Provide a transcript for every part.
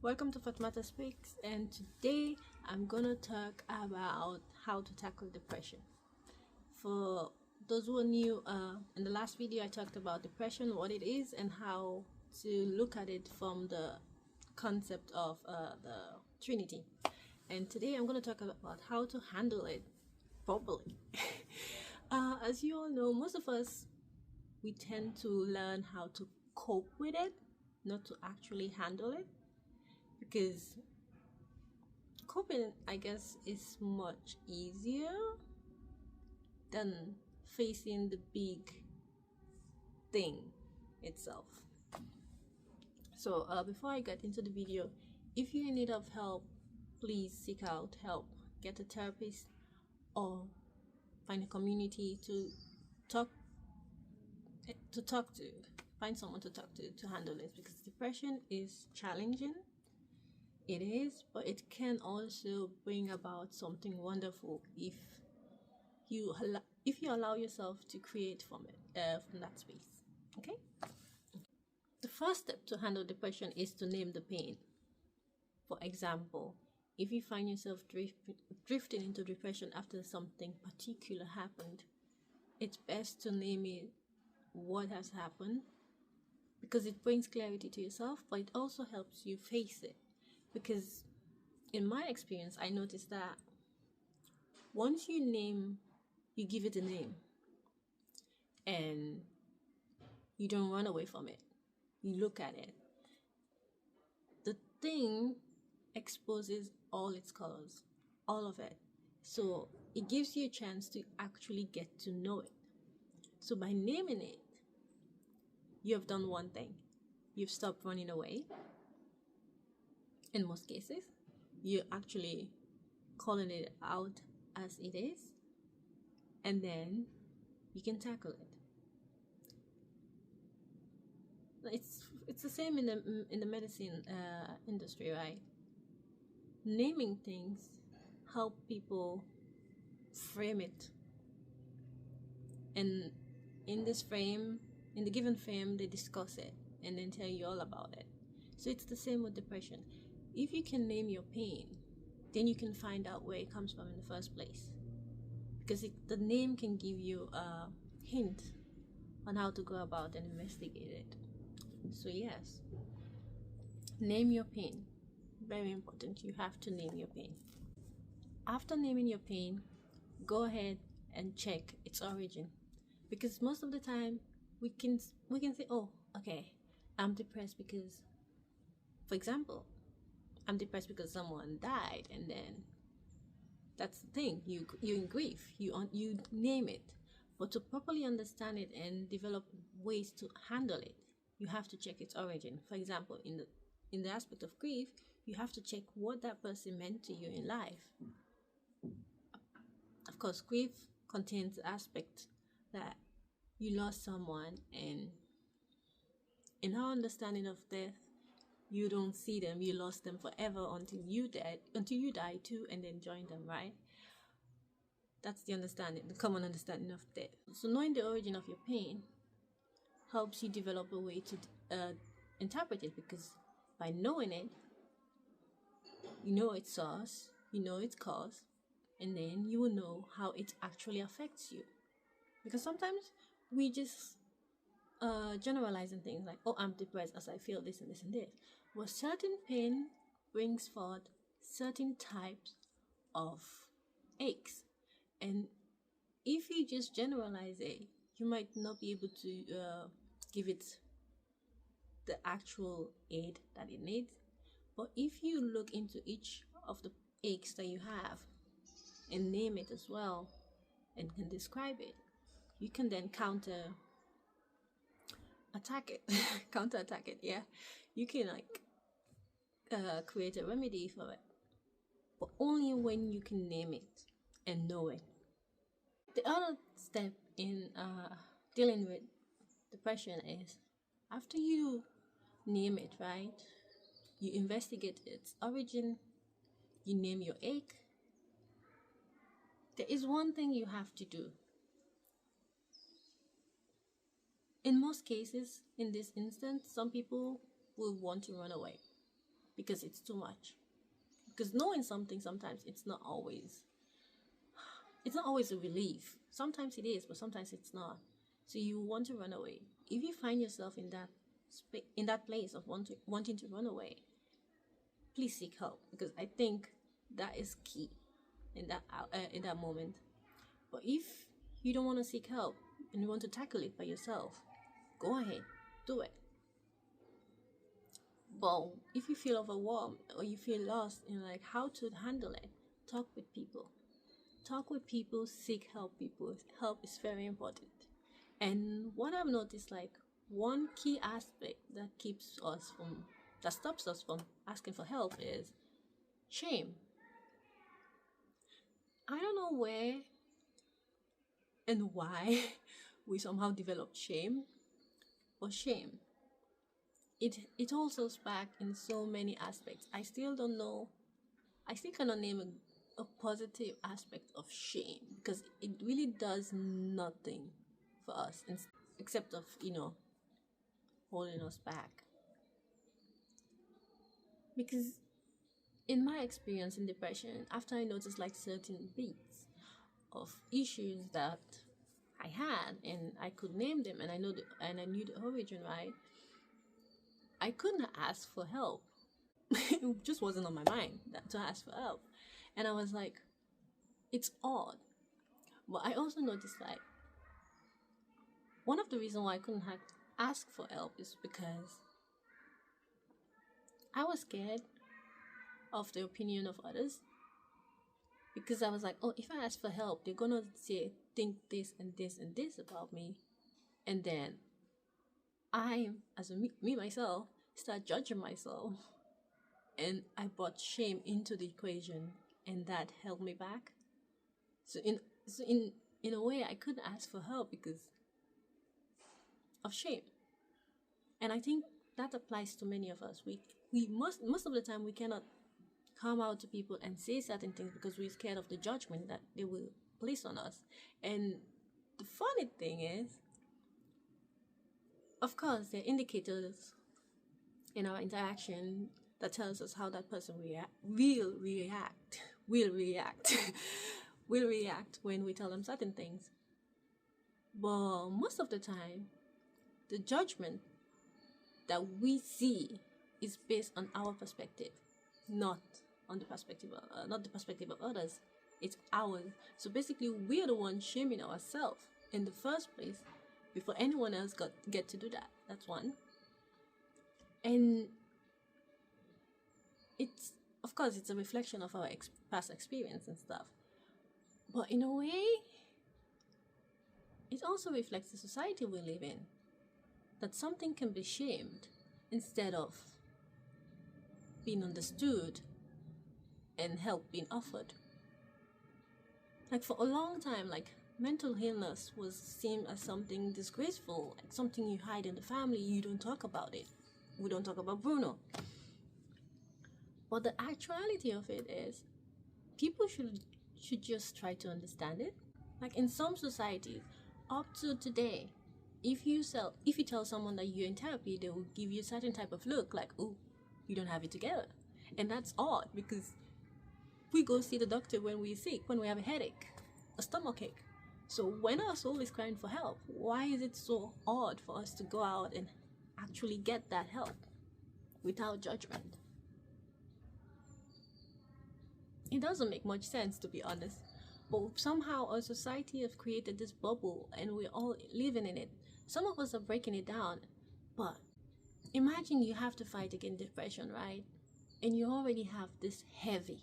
Welcome to Fatmata Speaks, and today I'm gonna talk about how to tackle depression. For those who are new, in the last video I talked about depression, what it is, and how to look at it from the concept of the Trinity. And today I'm gonna talk about how to handle it properly. As you all know, most of us, we tend to learn how to cope with it, not to actually handle it. Because coping, I guess, is much easier than facing the big thing itself. So before I get into the video, if you're in need of help, please seek out help. Get a therapist or find a community to talk to. Find someone to talk to handle it, because depression is challenging. It is, but it can also bring about something wonderful if you allow yourself to create from that space. Okay. The first step to handle depression is to name the pain. For example, if you find yourself drifting into depression after something particular happened, it's best to name it, what has happened, because it brings clarity to yourself, but it also helps you face it. Because in my experience, I noticed that once you give it a name, and you don't run away from it, you look at it, the thing exposes all its colors, all of it. So it gives you a chance to actually get to know it. So by naming it, you have done one thing. You've stopped running away. In most cases, you're actually calling it out as it is, and then you can tackle it. It's the same in the medicine industry, right? Naming things help people frame it, and in the given frame, they discuss it and then tell you all about it. So it's the same with depression. If you can name your pain, then you can find out where it comes from in the first place, because the name can give you a hint on how to go about and investigate it. So yes, name your pain. Very important. You have to name your pain. After naming your pain, go ahead and check its origin, because most of the time we can say, oh, okay, I'm depressed because, for example, I'm depressed because someone died, and then that's the thing. You're in grief. You name it, but to properly understand it and develop ways to handle it, you have to check its origin. For example, in the aspect of grief, you have to check what that person meant to you in life. Of course, grief contains the aspect that you lost someone, and in our understanding of death, you don't see them, you lost them forever until you die too, and then join them, right? That's the common understanding of death. So knowing the origin of your pain helps you develop a way to interpret it, because by knowing it, you know its source, you know its cause, and then you will know how it actually affects you. Because sometimes we just generalizing things like, oh, I'm depressed as I feel this and this and this. Well, certain pain brings forth certain types of aches, and if you just generalize it, you might not be able to give it the actual aid that it needs. But if you look into each of the aches that you have and name it as well and can describe it, you can then counterattack it. Yeah, you can create a remedy for it, but only when you can name it and know it. The other step in dealing with depression is, after you name it, right, you investigate its origin, you name your ache, there is one thing you have to do. In most cases, in this instance, some people will want to run away because it's too much. Because knowing something sometimes it's not always a relief. Sometimes it is, but sometimes it's not. So you want to run away. If you find yourself in that place of wanting to run away, please seek help, because I think that is key in that moment. But if you don't want to seek help and you want to tackle it by yourself, go ahead, do it. But if you feel overwhelmed or you feel lost in like how to handle it, talk with people. Talk with people, seek help people. Help is very important. And what I've noticed, like one key aspect that stops us from asking for help is shame. I don't know where and why we somehow developed shame, but shame. It also back in so many aspects. I still don't know. I still cannot name a positive aspect of shame, because it really does nothing for us except of holding us back. Because in my experience in depression, after I noticed like certain beats of issues that I had and I could name them and I knew the origin, right? I couldn't ask for help. It just wasn't on my mind to ask for help. And I was like, it's odd. But I also noticed like one of the reasons why I couldn't ask for help is because I was scared of the opinion of others. Because I was like, oh, if I ask for help, they're gonna think this and this and this about me. And then I, as me myself, start judging myself. And I brought shame into the equation, and that held me back. So in a way, I couldn't ask for help because of shame. And I think that applies to many of us. We most of the time we cannot come out to people and say certain things because we're scared of the judgment that they will place on us. And the funny thing is, of course, there are indicators in our interaction that tells us how that person will react will react when we tell them certain things. But most of the time, the judgment that we see is based on our perspective, not the perspective of others. It's ours. So basically, we are the ones shaming ourselves in the first place before anyone else get to do that. That's one. And it's, of course, it's a reflection of our past experience and stuff. But in a way, it also reflects the society we live in. That something can be shamed instead of being understood and help being offered. Like for a long time, like mental illness was seen as something disgraceful, like something you hide in the family. You don't talk about it. We don't talk about Bruno. But the actuality of it is, people should just try to understand it. Like in some societies, up to today, if you tell someone that you're in therapy, they will give you a certain type of look, like, oh, you don't have it together. And that's odd, because we go see the doctor when we're sick, when we have a headache, a stomachache. So when our soul is crying for help, why is it so odd for us to go out and actually get that help without judgment? It doesn't make much sense, to be honest. But somehow our society has created this bubble and we're all living in it. Some of us are breaking it down. But imagine you have to fight against depression, right? And you already have this heavy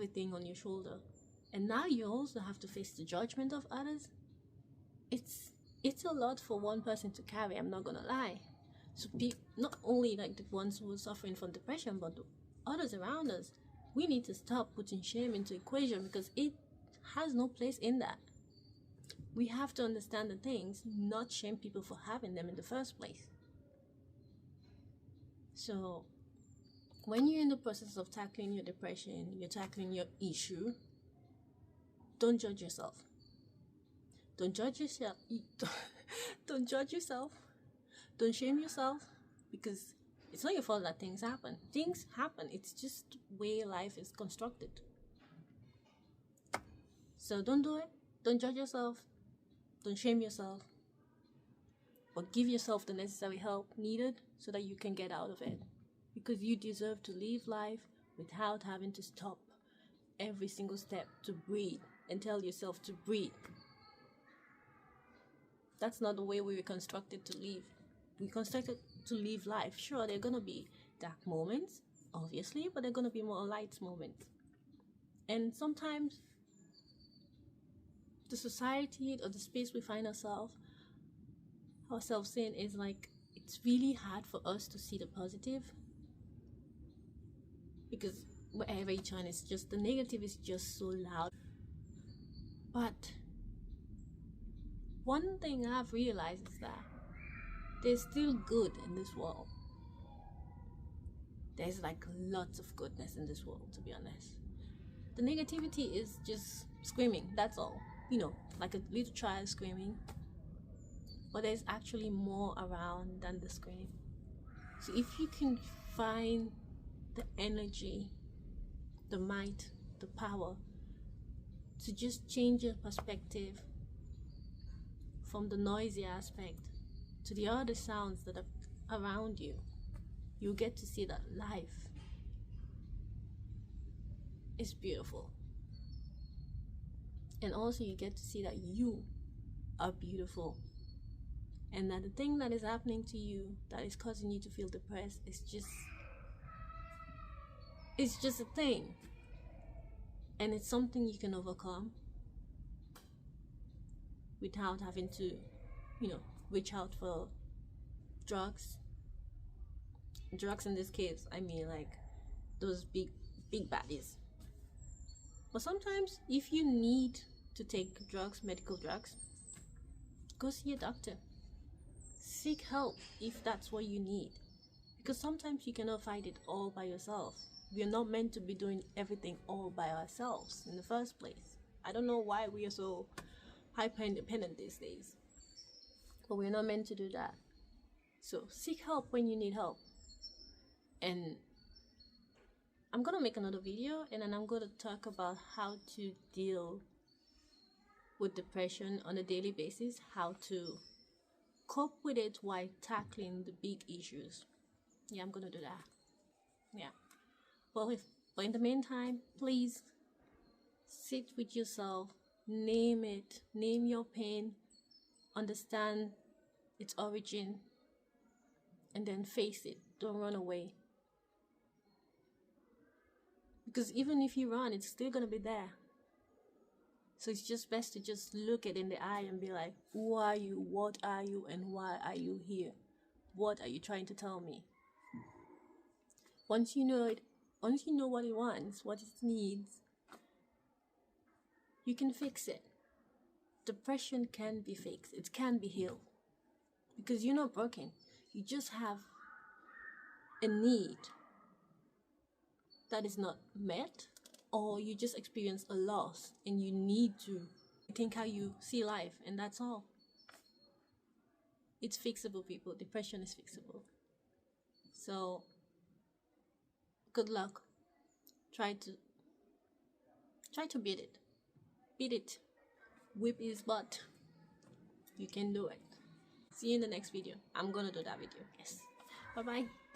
thing on your shoulder. And now you also have to face the judgment of others. It's a lot for one person to carry, I'm not gonna lie. So not only like the ones who are suffering from depression, but the others around us. We need to stop putting shame into equation, because it has no place in that. We have to understand the things, not shame people for having them in the first place. So when you're in the process of tackling your depression, you're tackling your issue, don't judge yourself. Don't judge yourself. Don't judge yourself. Don't shame yourself, because It's not your fault that things happen. Things happen. It's just the way life is constructed. So don't do it. Don't judge yourself. Don't shame yourself. But give yourself the necessary help needed so that you can get out of it. Because you deserve to live life without having to stop every single step to breathe and tell yourself to breathe. That's not the way we were constructed to live. We constructed to live life. Sure, there are going to be dark moments, obviously, but there are going to be more light moments. And sometimes the society or the space we find ourselves in is like, it's really hard for us to see the positive. Because wherever you turn, it's just, the negative is just so loud. But one thing I've realized is that there's still good in this world. There's like lots of goodness in this world, to be honest. The negativity is just screaming, that's all. Like a little child screaming. But there's actually more around than the scream. So if you can find the energy, the might, the power to just change your perspective from the noisy aspect to the other sounds that are around you, you get to see that life is beautiful. And also you get to see that you are beautiful. And that the thing that is happening to you that is causing you to feel depressed is just a thing. And it's something you can overcome without having to, reach out for drugs. Drugs in this case, I mean like those big baddies. But sometimes if you need to take drugs, medical drugs, go see a doctor. Seek help if that's what you need. Because sometimes you cannot fight it all by yourself. We are not meant to be doing everything all by ourselves in the first place. I don't know why we are so hyper independent these days. But we're not meant to do that. So seek help when you need help. And I'm going to make another video, and then I'm going to talk about how to deal with depression on a daily basis, how to cope with it while tackling the big issues. Yeah, I'm going to do that. Yeah. But in the meantime, please sit with yourself, name it, name your pain, understand its origin, and then face it. Don't run away. Because even if you run, it's still going to be there. So it's just best to just look it in the eye and be like, who are you, what are you, and why are you here? What are you trying to tell me? Once you know it, once you know what it wants, what it needs, you can fix it. Depression can be fixed. It can be healed. Because you're not broken. You just have a need that is not met, or you just experience a loss and you need to think how you see life, and that's all. It's fixable, people. Depression is fixable. So good luck. Try to beat it. Beat it. Whip his butt. You can do it. See you in the next video. I'm gonna do that video. Yes. Bye bye.